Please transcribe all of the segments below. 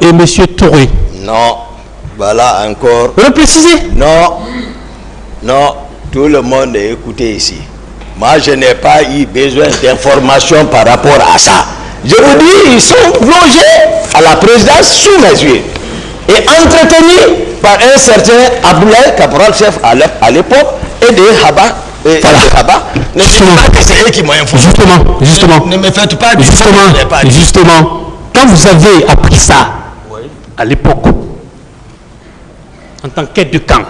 et M. Touré. Non, voilà encore. Vous le précisez? Non, non, tout le monde est écouté ici. Moi, je n'ai pas eu besoin d'informations par rapport à ça. Je vous dis, ils sont logés à la présidence sous mes yeux et entretenus par un certain Abdoulaye, caporal-chef à l'époque, et des Haba. Ne dites pas que c'est eux qui m'ont informé. Justement. Ne me faites pas du Justement, quand vous avez appris ça, oui, à l'époque, en tant qu'aide de camp,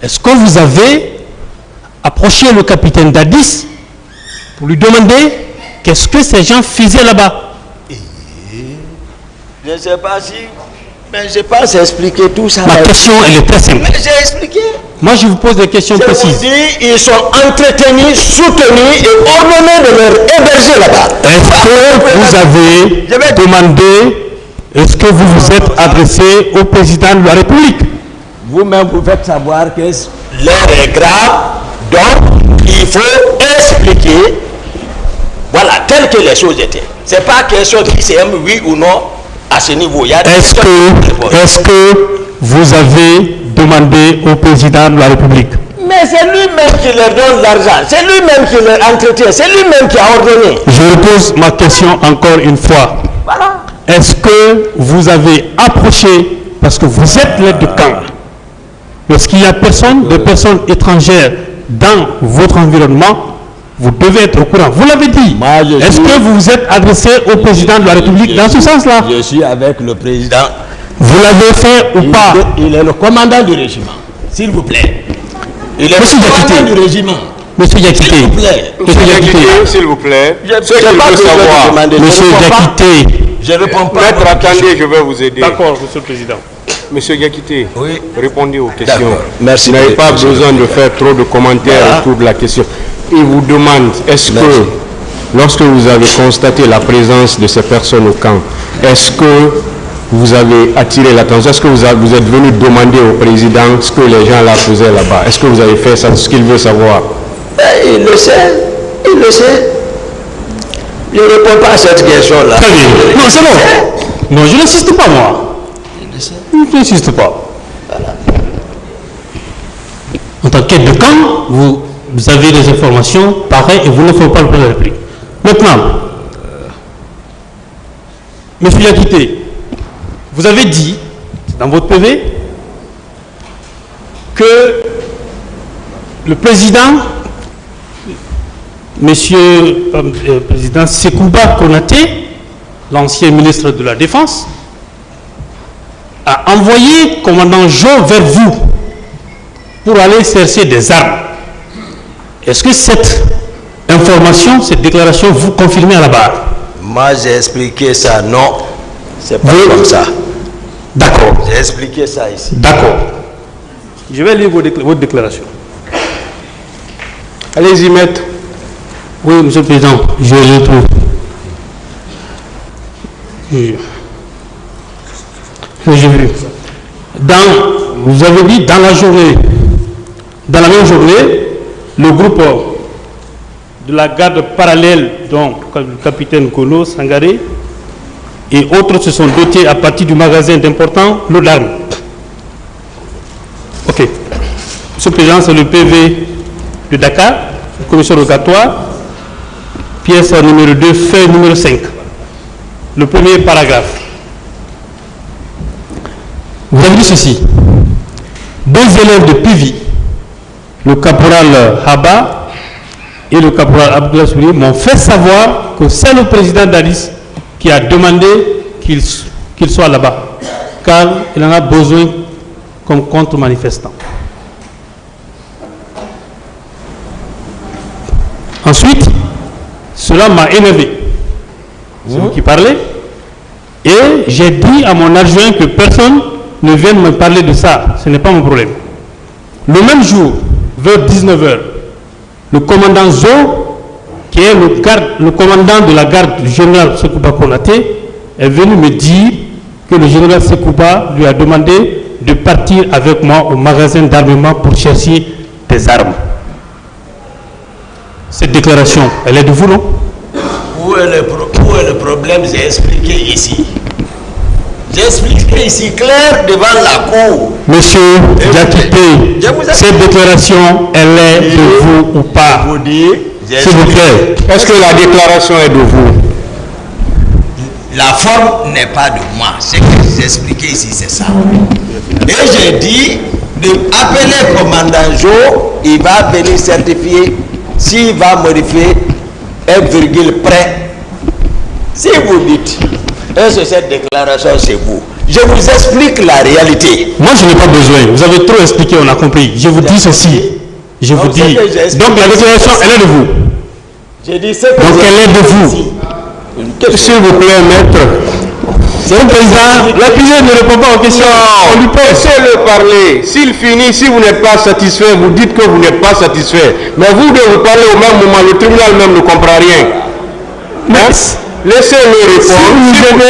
est-ce que vous avez approché le capitaine Dadis pour lui demander qu'est-ce que ces gens faisaient là-bas? Je ne sais pas si... Mais je pense expliquer tout ça. Ma question, elle est très simple. Mais j'ai expliqué. Moi, je vous pose des questions précises. Je vous dis, ils sont entretenus, soutenus et ordonnés de leur héberger là-bas. Est-ce que vous avez demandé, est-ce que vous vous êtes adressé au président de la République? Vous-même, vous faites savoir que l'heure est grave, donc il faut expliquer, voilà, tel que les choses étaient. Ce n'est pas question de c'est oui ou non à ce niveau. Est-ce que vous avez demandé au président de la République? Mais c'est lui-même qui leur donne l'argent, c'est lui-même qui leur entretient, c'est lui-même qui a ordonné. Je repose ma question encore une fois. Voilà. Est-ce que vous avez approché, parce que vous êtes l'aide de camp, lorsqu'il y a des personnes étrangères dans votre environnement, vous devez être au courant. Vous l'avez dit. Est-ce que vous vous êtes adressé au président de la République dans ce sens-là? Je suis avec le président. Vous l'avez fait ou pas? Il est le commandant du régiment. S'il vous plaît. Il est le commandant du régiment. Monsieur Diakité. S'il vous plaît. Monsieur Diakité, s'il vous plaît. Ce qu'il veut savoir. Monsieur Diakité. Je ne réponds pas. Maître, attendez, je vais vous aider. D'accord, monsieur le président. Monsieur Diakité, oui, répondez aux questions. Merci. Vous n'avez pas besoin de faire trop de commentaires autour de la question. Il vous demande, est-ce que, lorsque vous avez constaté la présence de ces personnes au camp, est-ce que vous avez attiré l'attention? Est-ce que vous êtes venu demander au président ce que les gens là faisaient là-bas? Est-ce que vous avez fait ça, ce qu'il veut savoir? Il le sait, il le sait. Je ne réponds pas à cette question-là. Très bien. Non, c'est bon. Non, je n'insiste pas, moi. Je n'insiste pas. Voilà. En tant qu'aide de camp, vous avez des informations pareilles et vous ne faites pas le président de la République. Maintenant, M. Diakité, vous avez dit dans votre PV que le président, président Sekouba Konaté, l'ancien ministre de la Défense, a envoyé commandant Jo vers vous pour aller chercher des armes. Est-ce que cette information, cette déclaration, vous confirmez à la barre? Moi, j'ai expliqué ça, non. C'est pas comme ça. D'accord. J'ai expliqué ça ici. D'accord. Je vais lire votre déclaration. Allez-y, maître. Oui, monsieur le président, je le trouve. Oui. J'ai vu. Vous avez dit dans la journée, dans la même journée, le groupe de la garde parallèle, donc le capitaine Kono, Sangaré, et autres se sont dotés à partir du magasin d'importants lots d'armes. Ok. Monsieur le Président, c'est le PV de Dakar, commission rogatoire, pièce numéro 2, feuille numéro 5. Le premier paragraphe. Vous avez dit ceci. 2 élèves de PIVI, le caporal Haba et le caporal Abdoulaye Souli, m'ont fait savoir que c'est le président Dadis qui a demandé qu'il soit là-bas, car il en a besoin comme contre-manifestant. Ensuite, cela m'a énervé. C'est vous qui parlez. Et j'ai dit à mon adjoint que personne ne vienne me parler de ça. Ce n'est pas mon problème. Le même jour, vers 19h, le commandant Zo, qui est le commandant de la garde du général Sekouba Konaté, est venu me dire que le général Sekouba lui a demandé de partir avec moi au magasin d'armement pour chercher des armes. Cette déclaration, elle est de vous, non? Où est le problème? J'ai expliqué ici. expliqué ici clair devant la cour. Monsieur Diakité, cette déclaration, elle est de vous ou pas? S'il vous plaît. Est-ce que la déclaration est de vous? La forme n'est pas de moi. Ce que j'ai expliqué ici, c'est ça. Et j'ai dit d'appeler commandant Jo, il va venir certifier s'il va modifier 1 près. Si vous dites, est-ce que cette déclaration c'est vous? Je vous explique la réalité. Moi, je n'ai pas besoin. Vous avez trop expliqué, on a compris. Je vous dis ceci. Je vous dis. Donc, la déclaration, elle est de vous. J'ai dit ce que donc, elle est de vous. S'il vous plaît, maître. C'est le président. L'accusé ne répond pas aux questions. On lui peut laisser-le parler. S'il finit, si vous n'êtes pas satisfait, vous dites que vous n'êtes pas satisfait. Mais vous devez vous parler au même moment. Le tribunal même ne comprend rien. Hein? Laissez-le répondre.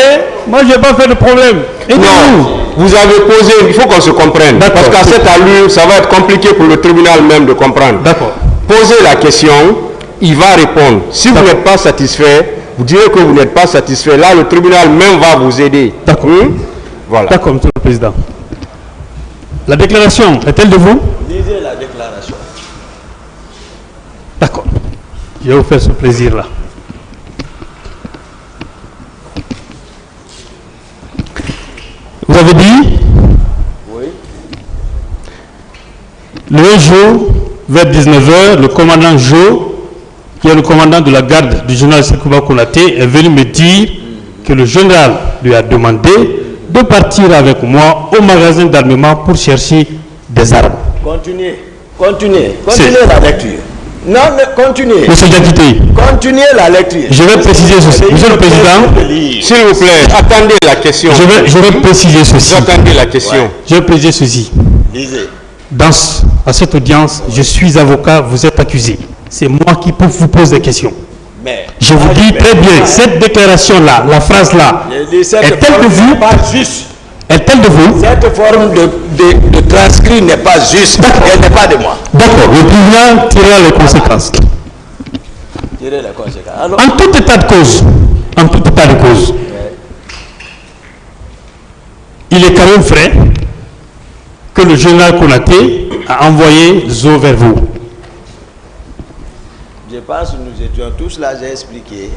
Moi, je n'ai pas fait de problème. Non, vous avez posé, il faut qu'on se comprenne. Parce qu'à cette allure, ça va être compliqué pour le tribunal même de comprendre. D'accord. Posez la question, il va répondre. Si vous n'êtes pas satisfait, vous direz que vous n'êtes pas satisfait. Là, le tribunal même va vous aider. D'accord. Voilà. D'accord, Monsieur le Président. La déclaration est-elle de vous? Lisez la déclaration. D'accord. Je vais vous faire ce plaisir-là. Vous avez dit? Oui. Le 1 jour, vers 19h, le commandant Jo, qui est le commandant de la garde du général Sekouba Konaté, est venu me dire que le général lui a demandé de partir avec moi au magasin d'armement pour chercher des armes. Continuez la lecture. Non, mais continuez. Monsieur Diakité, continuez la lecture. Je vais préciser ceci. Monsieur le Président, s'il vous plaît, attendez la question. Je vais préciser ceci. Attendez la question. Ouais. Je vais préciser ceci. Lisez. À cette audience, je suis avocat, vous êtes accusé. C'est moi qui peux vous poser des questions. Mais, je vous dis très bien, cette déclaration-là, la phrase-là, est-elle de vous? Pas juste. Est-elle de vous? Cette forme de transcrit n'est pas juste. Elle n'est pas de moi. D'accord. Le tribunal tirera les conséquences. Tirer les conséquences. Alors, en tout état de cause, il est quand même vrai que le général Konaté a envoyé Zo vers vous. Je pense que nous étions tous là, j'ai expliqué.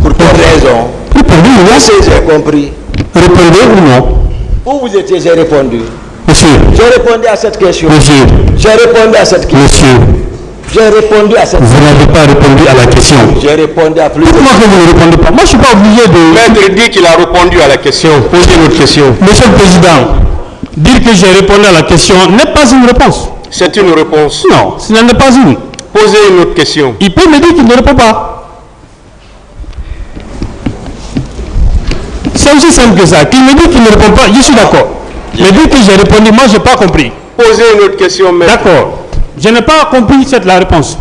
Pour quelle raison? Répondez ou non? J'ai compris. Répondez ou non? Où vous étiez, j'ai répondu. Monsieur. J'ai répondu à cette question. Monsieur. J'ai répondu à cette question. Monsieur. J'ai répondu à cette question. Vous n'avez pas répondu à la question. J'ai répondu à plus. Pourquoi que vous ne répondez pas? Moi, je ne suis pas obligé de... Maître dit qu'il a répondu à la question. Posez une autre question. Monsieur le Président, dire que j'ai répondu à la question n'est pas une réponse. C'est une réponse. Non, ce n'est pas une. Posez une autre question. Il peut me dire qu'il ne répond pas. C'est aussi simple que ça. Qu'il me dit qu'il ne répond pas, je suis d'accord. Mais dire que j'ai répondu, moi, je n'ai pas compris. Posez une autre question, maître. D'accord. Je n'ai pas compris la réponse.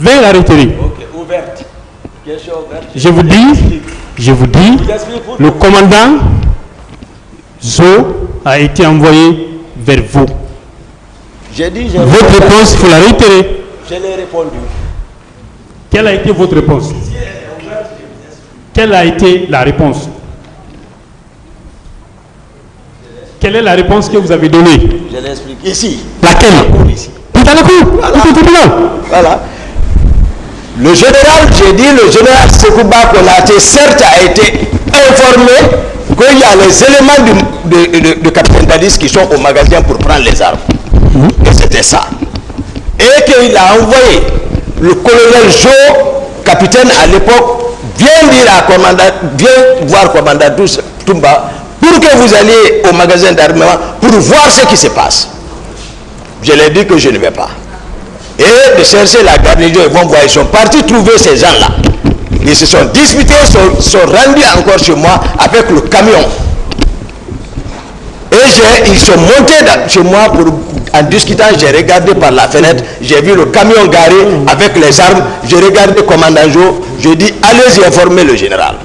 Veuillez la retirer. Ok, ouverte. Question ouverte. Je vous dis, le commandant Zo a été envoyé vers vous. J'ai dit, votre réponse, il faut la réitérer. Je l'ai répondu. Quelle a été votre réponse? Quelle a été la réponse? Quelle est la réponse que vous avez donnée? Je l'explique ici. Laquelle? Ici. Tout à la cour. Voilà. Le général, j'ai dit, le général Sekouba Konaté, certes, a été informé qu'il y a les éléments de capitaine Dadis qui sont au magasin pour prendre les armes. Et c'était ça. Et qu'il a envoyé le colonel Jo, capitaine à l'époque, viens voir commandant Toumba pour que vous alliez au magasin d'armement pour voir ce qui se passe. Je leur ai dit que je ne vais pas. Et de chercher la garnison, ils vont voir, ils sont partis trouver ces gens-là. Ils se sont disputés, sont rendus encore chez moi avec le camion. Et ils sont montés chez moi en discutant, j'ai regardé par la fenêtre, j'ai vu le camion garé avec les armes, j'ai regardé le commandant Jo, je dis allez-y informer le général.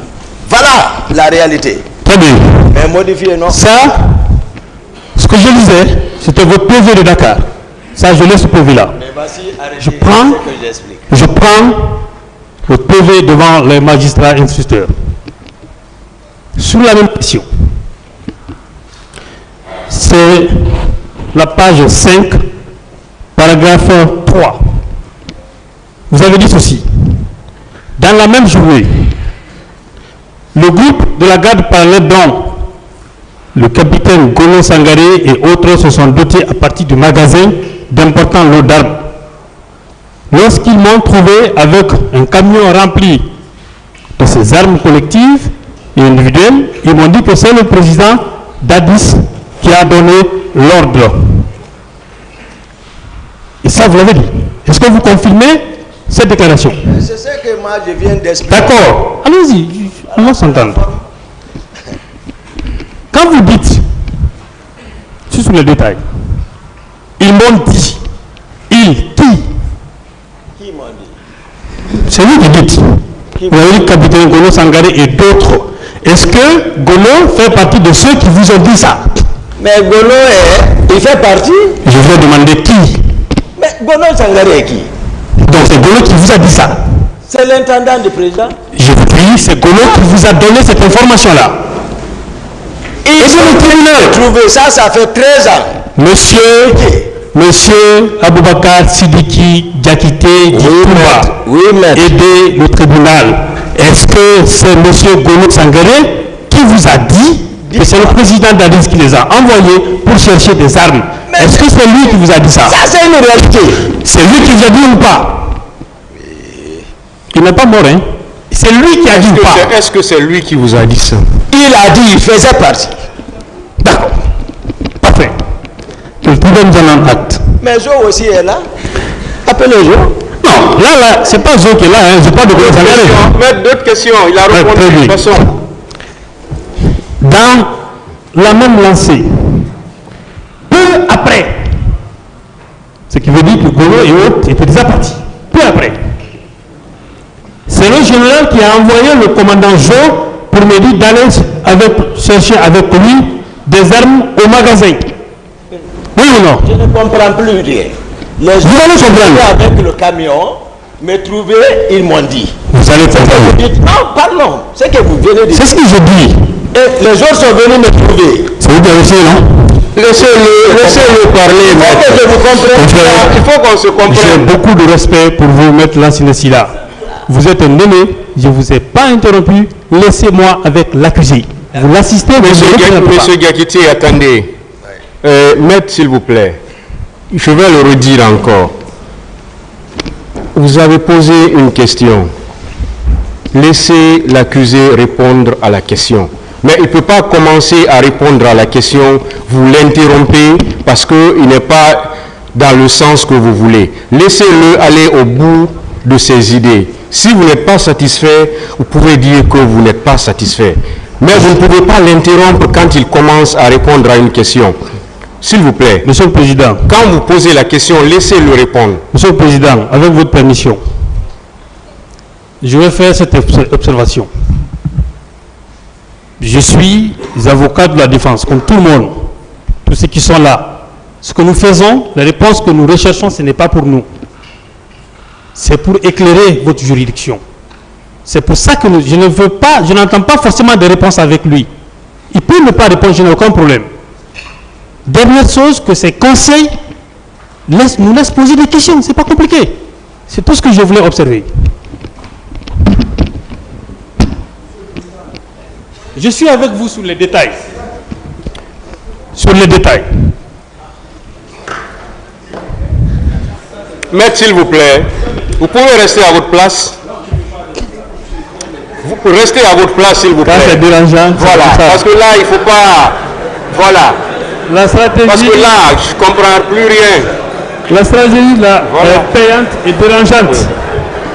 Voilà la réalité. Très bien. Mais modifié, non? Ça, ce que je disais, c'était votre PV de Dakar. Ça, je laisse ce PV-là. Je prends votre PV devant les magistrats instructeurs. Sur la même question. c'est la page 5, paragraphe 3. Vous avez dit ceci. Dans la même journée, le groupe de la garde parallèle dont le capitaine Gono Sangaré et autres se sont dotés à partir du magasin d'importants lots d'armes. Lorsqu'ils m'ont trouvé avec un camion rempli de ces armes collectives et individuelles, ils m'ont dit que c'est le président d'Addis qui a donné l'ordre. Et ça, vous l'avez dit. Est-ce que vous confirmez cette déclaration? C'est ce que moi je viens d'expliquer. D'accord. Allez-y, allons s'entendre. Quand vous dites, je suis sur le détail, ils m'ont dit, Qui m'ont dit? c'est lui qui dit. Vous avez dit capitaine Gono Sangaré et d'autres. Est-ce que Gono fait partie de ceux qui vous ont dit ça? Mais Gono il fait partie. Je vais demander qui. Mais Gono Sangaré est qui? Donc c'est Gono qui vous a dit ça. C'est l'intendant du président. Je vous dis, c'est Gono qui vous a donné cette information-là. Et c'est le tribunal trouvé ça, ça fait 13 ans. Monsieur Aboubakar Sidiki Diakité Djitoumba, aidez le tribunal. Est-ce que c'est monsieur Gono Sangaré qui vous a dit que c'est le président d'Addis qui les a envoyés pour chercher des armes? Est-ce que c'est lui qui vous a dit ça? Ça, c'est une réalité. C'est lui qui vous a dit ou pas? Il n'est pas mort, hein? C'est lui qui a dit ou pas? Est-ce que c'est lui qui vous a dit ça? Il a dit, il faisait partie. D'accord. Parfait. Que le tribunal nous en acte. Mais Jo aussi est là. Appelez Jo. Non, là, c'est pas Zo qui est là, hein. Je parle de Gono Sangaré. Mais d'autres questions, il a répondu de toute façon. Dans la même lancée, peu après, ce qui veut dire que Gono et autres étaient déjà partis. Peu après, c'est le général qui a envoyé le commandant Jo pour me dire d'aller chercher avec lui des armes au magasin. Oui ou non? Je ne comprends plus rien. Les gens Vous allez comprendre. avec le camion me trouver, ils m'ont dit. Vous allez Vous comprendre. dites, non, pardon, c'est que vous venez de dire. C'est ce que je dis. Et les autres sont venus me trouver. C'est vous qui avez fait, non? Laissez-le parler. Il faut que je vous comprenne. Il faut qu'on se J'ai comprenne. beaucoup de respect pour vous, Maître Lancinesi là. Vous êtes un aîné, je ne vous ai pas interrompu. Laissez-moi avec l'accusé. Vous l'assistez, mais Monsieur Diakité, attendez. Maître, s'il vous plaît, je vais le redire encore. Vous avez posé une question. Laissez l'accusé répondre à la question. Mais il ne peut pas commencer à répondre à la question, vous l'interrompez parce qu'il n'est pas dans le sens que vous voulez. Laissez-le aller au bout de ses idées. Si vous n'êtes pas satisfait, vous pouvez dire que vous n'êtes pas satisfait. Mais vous ne pouvez pas l'interrompre quand il commence à répondre à une question. S'il vous plaît. Monsieur le Président. Quand vous posez la question, laissez-le répondre. Monsieur le Président, avec votre permission, je vais faire cette observation. Je suis avocat de la défense, comme tout le monde, tous ceux qui sont là. Ce que nous faisons, la réponse que nous recherchons, ce n'est pas pour nous. C'est pour éclairer votre juridiction. C'est pour ça que je n'entends pas forcément de réponse avec lui. Il peut ne pas répondre, je n'ai aucun problème. Dernière chose, que ces conseils nous laissent poser des questions, c'est pas compliqué. C'est tout ce que je voulais observer. Je suis avec vous sur les détails. Sur les détails. Maître, s'il vous plaît, vous pouvez rester à votre place. Vous pouvez rester à votre place, s'il vous plaît. Quand c'est dérangeant, voilà, parce que là, il ne faut pas... Voilà. La stratégie... Parce que là, je ne comprends plus rien. La stratégie là, voilà. Est payante et dérangeante.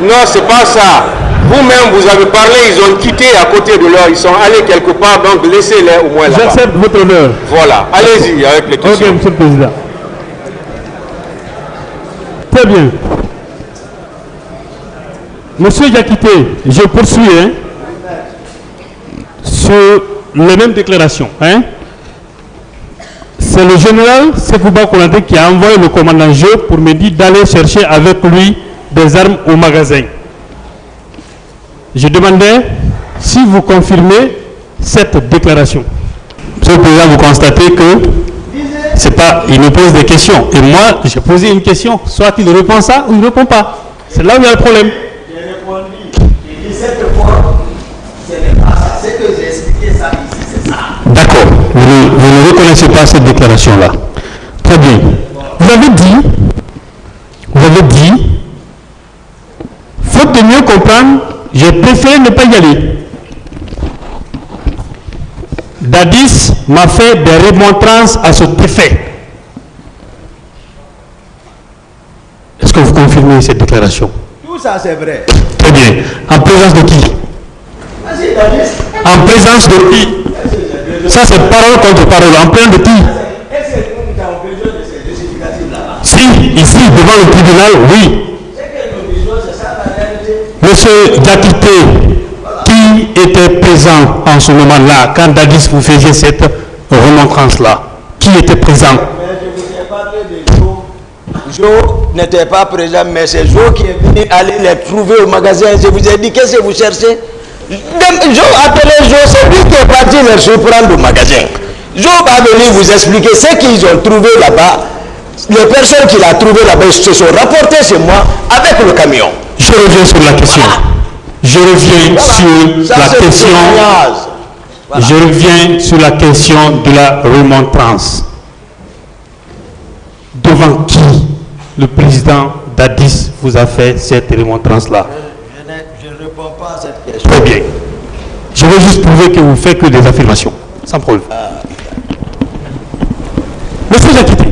Non, c'est pas ça. Vous-même, vous avez parlé, ils ont quitté à côté de l'heure, ils sont allés quelque part, donc laissez-les au moins là-bas. J'accepte votre honneur. Voilà, allez-y avec les questions. Ok, Monsieur le Président. Très bien. Monsieur Diakité, je poursuis sur les mêmes déclarations. C'est le général Sekouba Konaté qui a envoyé le commandant Jo pour me dire d'aller chercher avec lui des armes au magasin. Je demandais si vous confirmez cette déclaration. Monsieur le Président, vous constatez que c'est pas, il me pose des questions. Et moi, j'ai posé une question. Soit il répond ça ou il ne répond pas. C'est là où il y a le problème. J'ai répondu. J'ai dit cette fois, ce n'est pas ça. C'est que j'ai expliqué ça ici, c'est ça. D'accord. Vous ne reconnaissez pas cette déclaration-là. Très bien. Vous avez dit, faute de mieux comprendre, j'ai préféré ne pas y aller. Dadis m'a fait des remontrances à ce préfet. Est-ce que vous confirmez cette déclaration? Tout ça, c'est vrai. Très bien. En présence de qui? En présence de qui? Ça, c'est parole contre parole. En présence de qui? Est-ce que nous avons besoin de ces justificatifs là-bas? Si, ici, devant le tribunal, oui. C'est que nous disons, c'est ça la réalité. Monsieur Diakité, qui était présent en ce moment-là, quand Dadis vous faisait cette remontrance-là? Qui était présent? Mais je vous ai parlé de Joe. Joe n'était pas présent, mais c'est Joe qui est venu aller les trouver au magasin. Je vous ai dit, qu'est-ce que vous cherchez? Joe appelé Joe, c'est lui qui est parti les surprendre au magasin. Joe va venir vous expliquer ce qu'ils ont trouvé là-bas. Les personnes qu'il a trouvées là-bas se sont rapportées chez moi avec le camion. Je reviens sur la question. Voilà. Je reviens sur la question. Voilà. Je reviens sur la question de la remontrance. Devant qui le président Dadis vous a fait cette remontrance-là? Je ne réponds pas à cette question. Très bien. Je veux juste prouver que vous ne faites que des affirmations, sans preuve. Monsieur Diakité.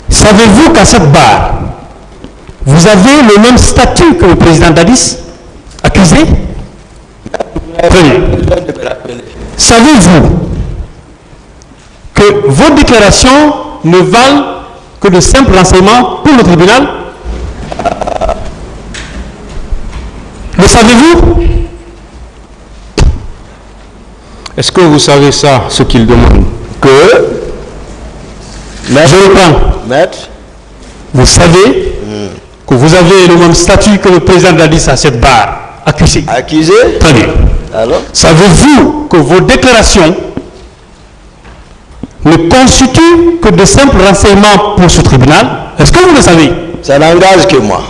Savez-vous qu'à cette barre, vous avez le même statut que le président Dadis, accusé? Très bien. Savez-vous que vos déclarations ne valent que de simples renseignements pour le tribunal? Le savez-vous? Est-ce que vous savez ça, ce qu'il demande? Que Je reprends. Maître, Vous savez que vous avez le même statut que le président Dadis à cette barre, accusé. accusé. Très bien. Alors, Savez-vous que vos déclarations ne constituent que de simples renseignements pour ce tribunal? Est-ce que vous le savez? ça n'engage que moi.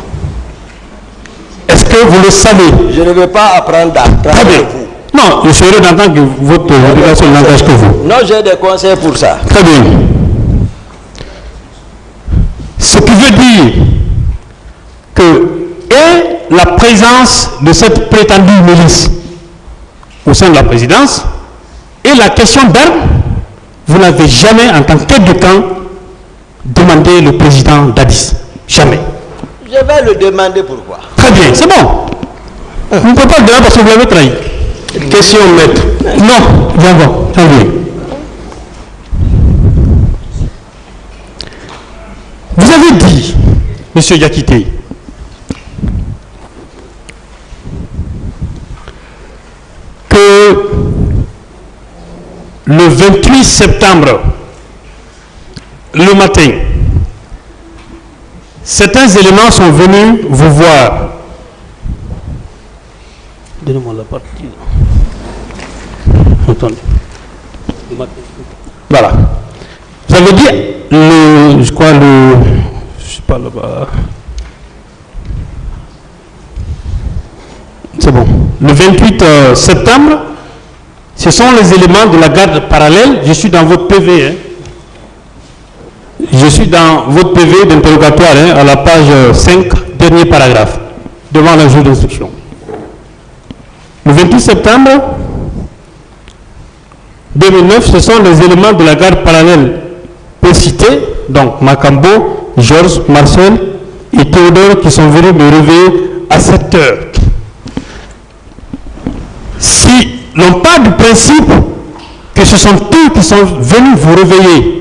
Est-ce que vous le savez? Je ne veux pas apprendre Très d'apprendre bien. de vous. Non, je serais d'entendre que votre déclaration n'engage que vous. Non, j'ai des conseils pour ça. Très bien. Ce qui veut dire que et la présence de cette prétendue milice au sein de la présidence et la question d'armes, vous n'avez jamais en tant qu'aide de camp demandé le président Dadis. Jamais. Je vais le demander pourquoi. Très bien, c'est bon. Vous ne pouvez pas le demander parce que vous l'avez trahi. Question, maître. Non, viens voir. Très bien. Vous avez dit, monsieur Diakité, que le 28 septembre, le matin, certains éléments sont venus vous voir. Donnez-moi la partie. Attendez. Voilà. Vous avez dit, je sais pas là-bas. C'est bon. Le 28 septembre, ce sont les éléments de la garde parallèle. Je suis dans votre PV. Hein. Je suis dans votre PV d'interrogatoire, hein, à la page 5, dernier paragraphe, devant la juge d'instruction. Le 28 septembre 2009, ce sont les éléments de la garde parallèle précités, donc Macambo, Georges, Marcel et Théodore qui sont venus me réveiller à 7 heures. Si l'on part du principe que ce sont eux qui sont venus vous réveiller,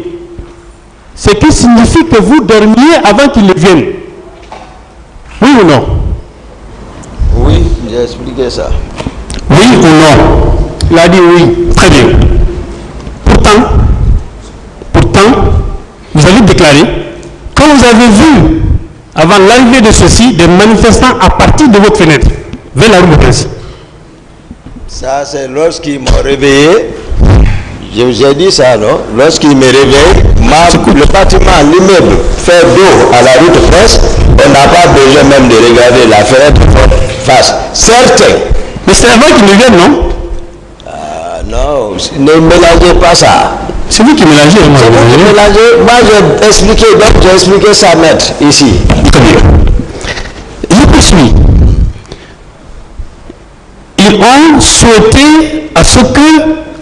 ce qui signifie que vous dormiez avant qu'ils ne viennent. Oui ou non? Oui, j'ai expliqué ça. Oui ou non? Il a dit oui. Très bien. Pourtant, vous avez déclaré, quand vous avez vu, avant l'arrivée de ceux-ci, des manifestants à partir de votre fenêtre, vers la rue de Prince. Ça, c'est lorsqu'ils m'ont réveillé. Je vous ai dit ça, non? Lorsqu'il me réveille, le bâtiment, l'immeuble fait dos à la route presse, on n'a pas besoin même de regarder la fenêtre face. Certain. Mais c'est avant qu'ils me viennent, non? Non, ne mélangez pas ça. C'est vous qui mélangez, moi. C'est vous qui mélangez. Moi, j'ai expliqué, donc j'ai expliqué ça, maître, ici. Très bien. Je poursuis. Ils ont souhaité à ce que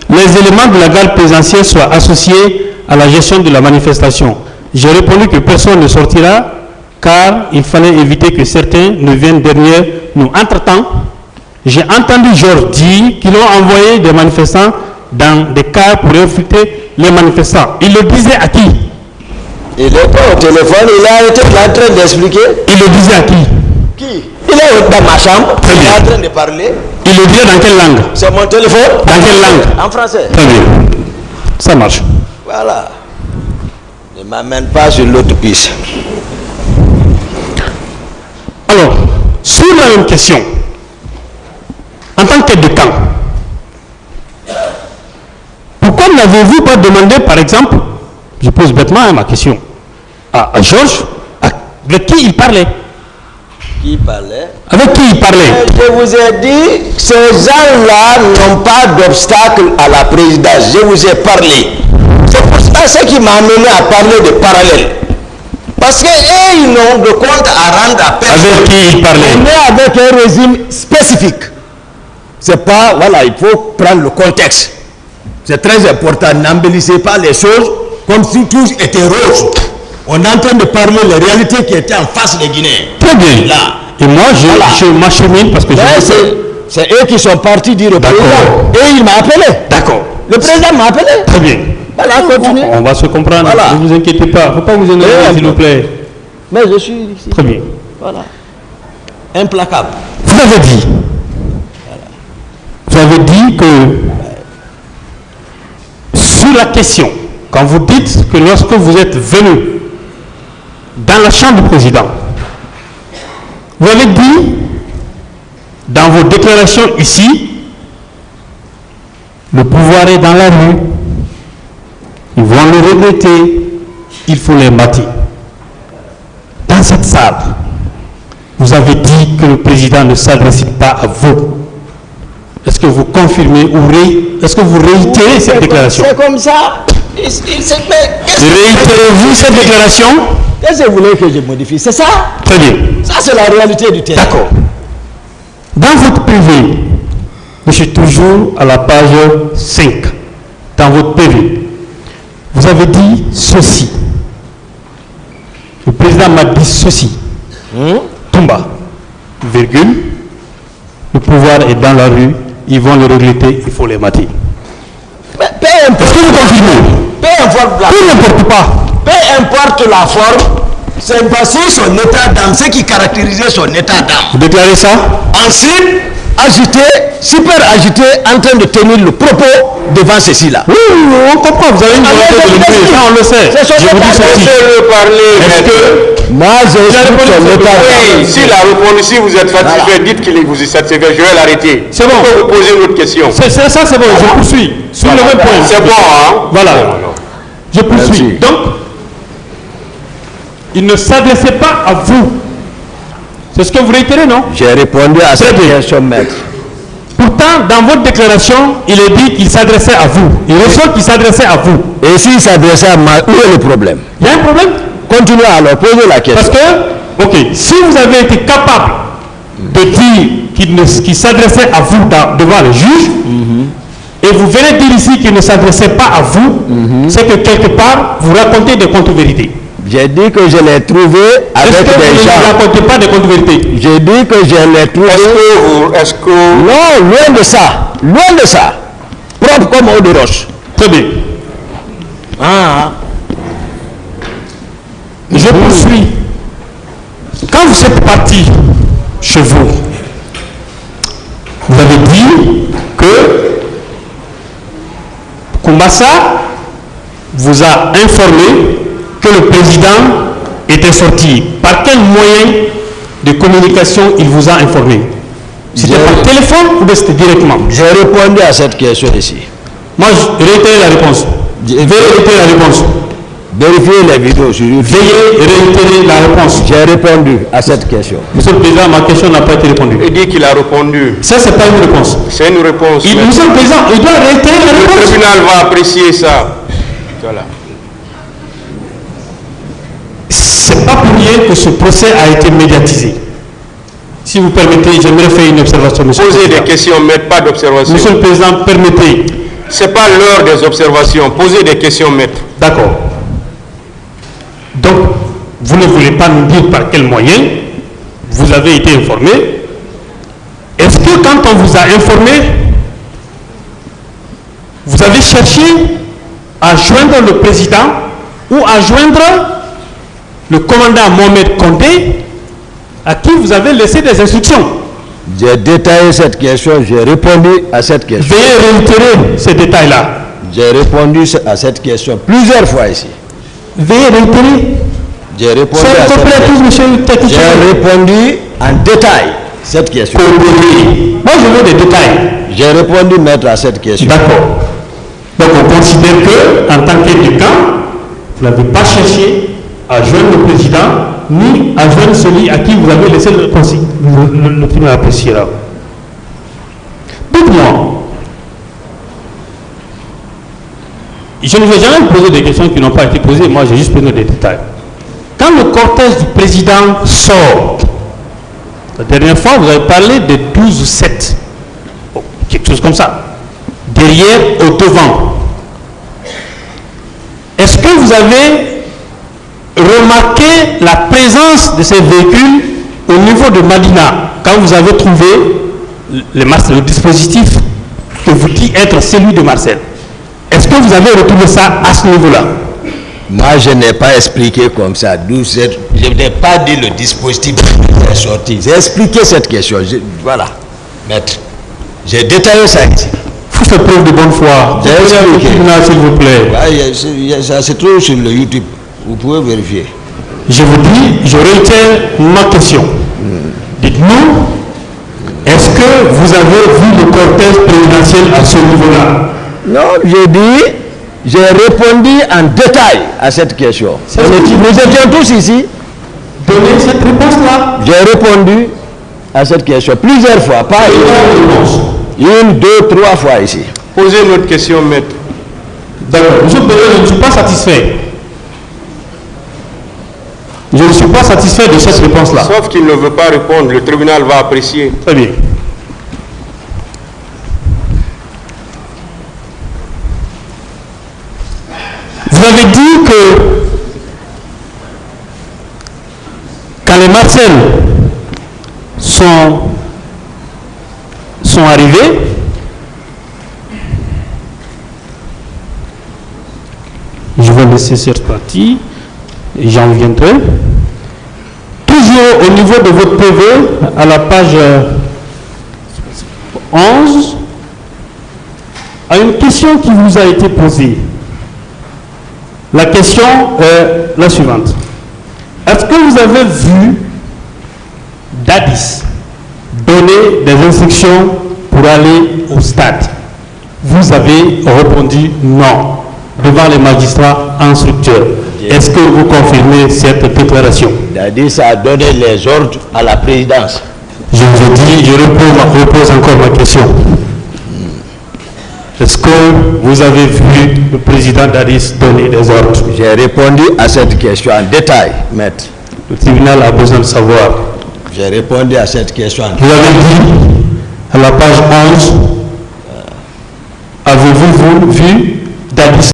les éléments de la garde présidentielle soient associés à la gestion de la manifestation. J'ai répondu que personne ne sortira car il fallait éviter que certains ne viennent derrière nous. Entre-temps, j'ai entendu Georges dire qu'ils ont envoyé des manifestants dans des cars pour infiltrer les manifestants. Il le disait à qui? Il n'est pas au téléphone, il a été en train d'expliquer. Il le disait à qui? Qui? Il est dans ma chambre, il est en train de parler. Il le disait dans quelle langue? C'est mon téléphone. Dans quelle langue? En français. Très bien. Ça marche. Voilà. Ne m'amène pas sur l'autre piste. Alors, sur la même question, en tant qu'aide de camp, pourquoi n'avez-vous pas demandé, par exemple, je pose bêtement ma question, à Georges, avec qui il parlait? Qui parlait? Avec qui il parlait? Je vous ai dit, ces gens-là n'ont pas d'obstacle à la présidence. Je vous ai parlé. C'est pour ça ce qui m'a amené à parler de parallèle. Parce qu'eux, ils n'ont de compte à rendre à personne. Avec qui il parlait? On est avec un régime spécifique. C'est pas, voilà, il faut prendre le contexte. C'est très important. N'embellissez pas les choses comme si tout était rose. On est en train de parler les réalités qui étaient en face des Guinéens. Très bien. Là. Et moi, je m'achemine parce que c'est eux qui sont partis dire au président. Et il m'a appelé. D'accord. Le président m'a appelé. Très bien. Voilà, continue. On va se comprendre. Voilà. Ne vous inquiétez pas. Il ne faut pas vous énerver, s'il vous plaît. Mais je suis ici. Très bien. Voilà. Implacable. Vous avez dit. Vous avez dit que sur la question, quand vous dites que lorsque vous êtes venu dans la chambre du président, vous avez dit dans vos déclarations ici, le pouvoir est dans la rue, ils vont le regretter, il faut les mater. Dans cette salle, vous avez dit que le président ne s'adresse pas à vous. Est-ce que vous confirmez ou est-ce que vous réitérez cette déclaration? C'est comme ça. Réitérez-vous cette déclaration? Qu'est-ce que vous voulez que je modifie? C'est ça? Très bien. Ça, c'est la réalité du terrain. D'accord. Dans votre PV, je suis toujours à la page 5. Dans votre PV, vous avez dit ceci. Le président m'a dit ceci. Toumba, virgule, le pouvoir est dans la rue, ils vont le regretter, il faut les mater. Est-ce que vous confirmez? Peu importe peu importe la forme, c'est parce que son état d'âme, ce qui caractérisait son état d'âme. Vous déclarez ça? Ensuite, agité, super agité, en train de tenir le propos devant ceci-là. Oui, on comprend, vous avez une volonté de le dire, ça on le sait. Je vous dis ceci. Est-ce que moi j'ai son état d'âme? Oui, s'il a répondu, si vous êtes satisfait, dites qu'il vous est satisfait, je vais l'arrêter. C'est bon. Je peux vous poser une autre question. Ça c'est bon, je poursuis. Sur le même point. C'est bon, hein? Voilà. Je poursuis. Donc, il ne s'adressait pas à vous. C'est ce que vous réitérez, non? J'ai répondu à cette question, maître. Pourtant, dans votre déclaration, il est dit qu'il s'adressait à vous. Il ressort qu'il s'adressait à vous. Et s'il s'adressait à moi, où est le problème? Il y a un problème? Continuez alors, posez la question. Parce que, ok, si vous avez été capable de dire qu'il s'adressait à vous devant le juge, et vous venez dire ici qu'il ne s'adressait pas à vous, c'est que quelque part, vous racontez des contre-vérités. J'ai dit que je l'ai trouvé avec des gens. Vous ne racontez pas des contre-vérités. J'ai dit que je l'ai trouvé. Est-ce que... Non, loin de ça. Loin de ça. Propre comme eau de roche. Très bien. Je poursuis. Quand vous êtes parti chez vous, vous avez dit que Koumbassa vous a informé que le président était sorti. Par quel moyen de communication il vous a informé? C'était par téléphone ou bien c'était directement? J'ai répondu à cette question ici. Moi, je réitère la réponse. Veuillez réitérer la réponse. Vérifiez les vidéos sur YouTube. Veuillez réitérer la réponse. J'ai répondu à cette question. Monsieur le Président, ma question n'a pas été répondue. Il dit qu'il a répondu. Ça, c'est pas une réponse. C'est une réponse. Monsieur le Président, il doit réitérer la réponse. Le tribunal va apprécier ça. Voilà. C'est pas pour rien que ce procès a été médiatisé. Si vous permettez, j'aimerais faire une observation, monsieur. Posez des questions, mais pas d'observations. Monsieur le Président, permettez. C'est pas l'heure des observations. Posez des questions, maître. D'accord. Donc, vous ne voulez pas nous dire par quel moyen vous avez été informé. Est-ce que quand on vous a informé, vous avez cherché à joindre le président ou à joindre le commandant Mohamed Condé, à qui vous avez laissé des instructions? J'ai détaillé cette question, j'ai répondu à cette question. Veuillez réitérer ces détails-là. J'ai répondu à cette question plusieurs fois ici. Veuillez réitérer. J'ai répondu à cette question. J'ai répondu en détail cette question. Moi, je veux des détails. J'ai répondu, maître, à cette question. D'accord. Donc, on considère que, en tant qu'éducant, vous n'avez pas cherché à joindre le président, ni à joindre celui à qui vous avez laissé le tribunal appréciera. Dites-moi, je ne vais jamais poser des questions qui n'ont pas été posées, moi j'ai juste besoin des détails. Quand le cortège du président sort, la dernière fois vous avez parlé de 12 ou 7, quelque chose comme ça, derrière au devant. Est-ce que vous avez remarqué la présence de ces véhicules au niveau de Madina quand vous avez trouvé le dispositif que vous dites être celui de Marcel? Est-ce que vous avez retrouvé ça à ce niveau-là? Moi, je n'ai pas expliqué comme ça. Je n'ai pas dit le dispositif qui est sorti. J'ai expliqué cette question. Voilà, maître. J'ai détaillé ça ici. Faut faire preuve de bonne foi. J'ai expliqué. S'il vous plaît. Ouais, ça se trouve sur le YouTube. Vous pouvez vérifier. Je vous dis, je réitère ma question. Dites-nous, est-ce que vous avez vu le cortège présidentiel à ce niveau-là? Non, j'ai répondu en détail à cette question. Nous étions tous ici. Donnez cette réponse-là. J'ai répondu à cette question plusieurs fois, pas une, deux, trois fois ici. Posez une autre question, maître. D'accord. Monsieur le Président, je ne suis pas satisfait. Je ne suis pas satisfait de cette réponse-là. Sauf qu'il ne veut pas répondre, le tribunal va apprécier. Très bien. Vous avez dit que quand les Marcel sont arrivés, je vais laisser cette partie et j'en viendrai. Toujours au niveau de votre PV, à la page 11, à une question qui vous a été posée. La question est la suivante. Est-ce que vous avez vu Dadis donner des instructions pour aller au stade? Vous avez répondu non devant les magistrats instructeurs. Est-ce que vous confirmez cette déclaration? Dadis a donné les ordres à la présidence. Je vous dis, je repose encore ma question. Est-ce que vous avez vu le président Dadis donner des ordres? J'ai répondu à cette question en détail, maître. Le tribunal a besoin de savoir. J'ai répondu à cette question en détail. Vous avez dit, à la page 11, avez-vous vu Dadis